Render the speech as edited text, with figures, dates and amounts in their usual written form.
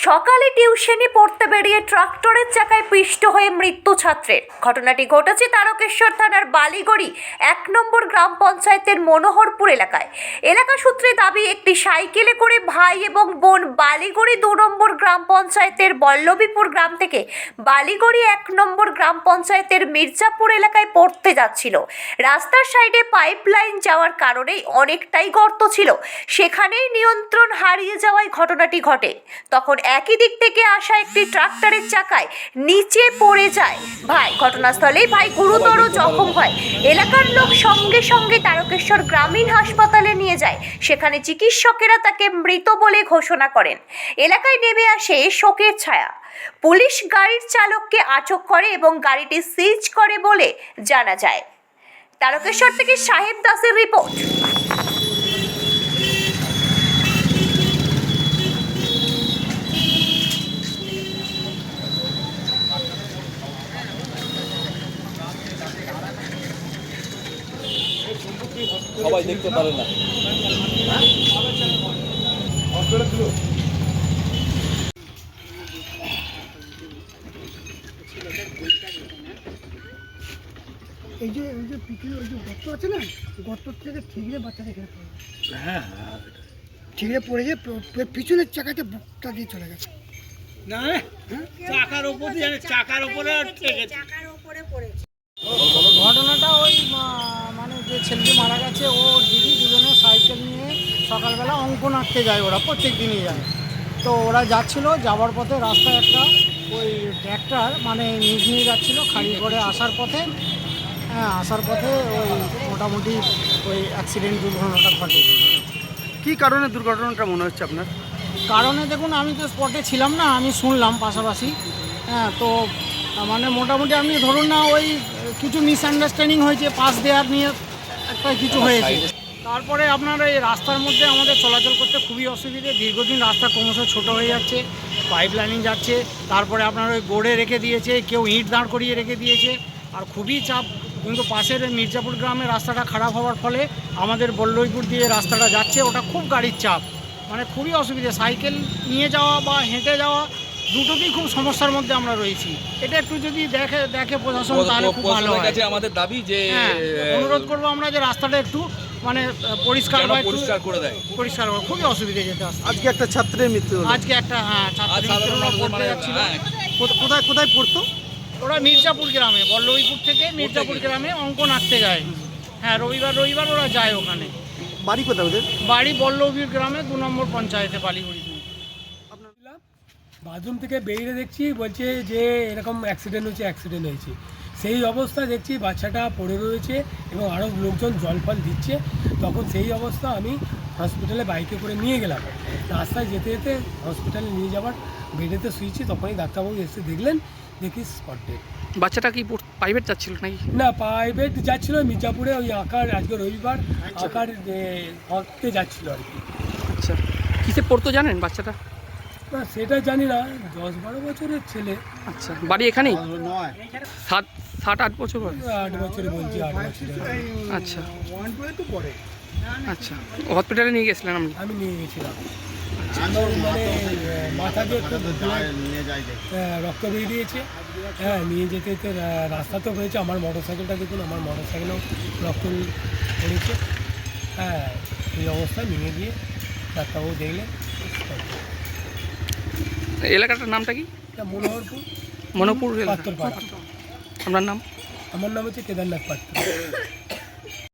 সকালে টিউশনে পড়তে বেরিয়ে ট্রাক্টরের চাকায় পিষ্ট হয়ে মৃত্যু ছাত্রের। ঘটনাটি ঘটেছে তারকেশ্বর থানার বালিগড়ি ১ নম্বর গ্রাম পঞ্চায়েতের মনোহরপুর এলাকায়। এলাকা সূত্রে দাবি, একটি সাইকেলে করে ভাই এবং বোন বালিগড়ি ২ নম্বর গ্রাম পঞ্চায়েতের বল্লভীপুর গ্রাম থেকে বালিগড়ি ১ নম্বর গ্রাম পঞ্চায়েতের মির্জাপুর এলাকায় পড়তে যাচ্ছিল। রাস্তার সাইডে পাইপলাইন যাওয়ার কারণেই অনেকটাই গর্ত ছিল, সেখানেই নিয়ন্ত্রণ হারিয়ে যাওয়ায় ঘটনাটি ঘটে। তখন একই দিক থেকে আসা একটি ট্রাক্টরের চাকায় নিচে পড়ে যায় ভাই। ঘটনাস্থলেই ভাই গুরুতর জখম হয়। এলাকার লোক সঙ্গে সঙ্গে তারকেশ্বর গ্রামীণ হাসপাতালে নিয়ে যায়। সেখানে চিকিৎসকেরা তাকে মৃত বলে ঘোষণা করেন। এলাকায় নেমে আসে শোকের ছায়া। পুলিশ গাড়ির চালককে আটক করে এবং গাড়িটি সিজ করে বলে জানা যায়। তারকেশ্বর থেকে সাহেব দাসের রিপোর্ট। সবাই দেখতে পারে না। এই যে পৃথিবী ওই যে গর্ত আছে না, গর্ত থেকে ঠিকরে বাচ্চাটা এখানে পড়ে, হ্যাঁ ঠিকরে পড়ে যে পিছনের চাকাতে বুকটা দিয়ে চলে গেছে। না চাকার উপরে পড়েছে। ঘটনাটা ওই মানে যে ছেলেটি মারা গেছে ওর দিদি দুজনে সাইকেল নিয়ে সকালবেলা অঙ্কন আঁকতে যায়, ওরা প্রত্যেক দিনই যায়। তো ওরা যাচ্ছিল, যাওয়ার পথে রাস্তায় একটা ওই ট্র্যাক্টর মানে নিজ নিয়ে যাচ্ছিলো খালি করে আসার পথে ওই মোটামুটি ওই অ্যাক্সিডেন্ট দুর্ঘটনাটা ঘটে। কী কারণে দুর্ঘটনাটা মনে হচ্ছে আপনার? কারণে দেখুন, আমি তো স্পটে ছিলাম না, আমি শুনলাম পাশাপাশি। তো মানে মোটামুটি আপনি ধরুন না ওই কিছু মিসআন্ডারস্ট্যান্ডিং হয়েছে, পাস দেওয়ার নিয়ে একটা কিছু হয়েছে। তারপরে আপনার এই রাস্তার মধ্যে আমাদের চলাচল করতে খুবই অসুবিধে। দীর্ঘদিন রাস্তা ক্রমশ ছোট হয়ে যাচ্ছে, পাইপ লাইনিং যাচ্ছে, তারপরে আপনার ওই গোড়ে রেখে দিয়েছে, কেউ ইট দাঁড় করিয়ে রেখে দিয়েছে, আর খুবই চাপ। কিন্তু পাশের মির্জাপুর গ্রামের রাস্তাটা খারাপ হওয়ার ফলে আমাদের বল্লভীপুর দিয়ে রাস্তাটা যাচ্ছে, ওটা খুব গাড়ির চাপ, মানে খুবই অসুবিধা। সাইকেল নিয়ে যাওয়া বা হেঁটে যাওয়া দুটোতেই খুব সমস্যার মধ্যে আমরা রয়েছি। এটা একটু যদি দেখে প্রশাসন তাহলে খুব ভালো হয়। আমাদের দাবি যে অনুরোধ করবো আমরা যে রাস্তাটা একটু মানে পরিষ্কার করে দেয়। পরিষ্কার খুবই অসুবিধা যেতে আসতে। আজকে একটা ছাত্রের মৃত্যু হলো। আজকে একটা ছাত্রের পড়তে যাচ্ছিল। কোথায় পড়তো? ওরা মির্জাপুর গ্রামে, বল্লভীপুর থেকে মির্জাপুর গ্রামে অঙ্কন আঁকতে যায়। হ্যাঁ, রবিবার ওরা যায় ওখানে। বাড়ি কোথায় ওদের? বাড়ি বল্লভীপুর গ্রামে ২ নম্বর পঞ্চায়েতে বালিগড়ি। বাথরুম থেকে বেরিয়ে দেখছি, বলছে যে এরকম অ্যাক্সিডেন্ট হয়েছে। সেই অবস্থা দেখছি বাচ্চাটা পড়ে রয়েছে এবং আরও লোকজন জল ফল দিচ্ছে। তখন সেই অবস্থা আমি হসপিটালে বাইকে করে নিয়ে গেলাম। রাস্তায় যেতে যেতে হসপিটালে নিয়ে যাওয়ার বেডেতে শুয়েছি, তখনই ডাক্তারবাবু এসে দেখলেন, দেখি স্পট ডেড। বাচ্চাটা কি প্রাইভেট যাচ্ছিল নাকি? না, প্রাইভেট যাচ্ছিল মির্জাপুরে, ওই আঁকার আজকে রবিবার আঁকার হতে যাচ্ছিল আর কি। আচ্ছা, কিসে পড়তো জানেন বাচ্চাটা? না সেটা জানি না, 10-12 বছরের ছেলে। আচ্ছা, বাড়ি এখানেই? 7-8 বছর বয়স? 8 বছরে বলছি, 8 বছরে। আচ্ছা আচ্ছা, হসপিটালে নিয়ে গেছিলেন আপনি? আমি নিয়ে গেছিলাম। মানে মাথা দিয়ে একটু রক্ত বেরিয়েছে। হ্যাঁ, নিয়ে যেতে যেতে রাস্তাতেও হয়েছে। আমার মোটর সাইকেলটা দেখুন, আমার মোটর সাইকেলেও রক্ত পড়েছে। হ্যাঁ, এই অবস্থায় নিয়ে গিয়ে ডাক্তারবাবু দেখলেন। এলাকাটার নামটা কি? মনোহরপুর পাত্র। আপনার নাম? আমার নাম হচ্ছে কেদারনাথ পাত্র।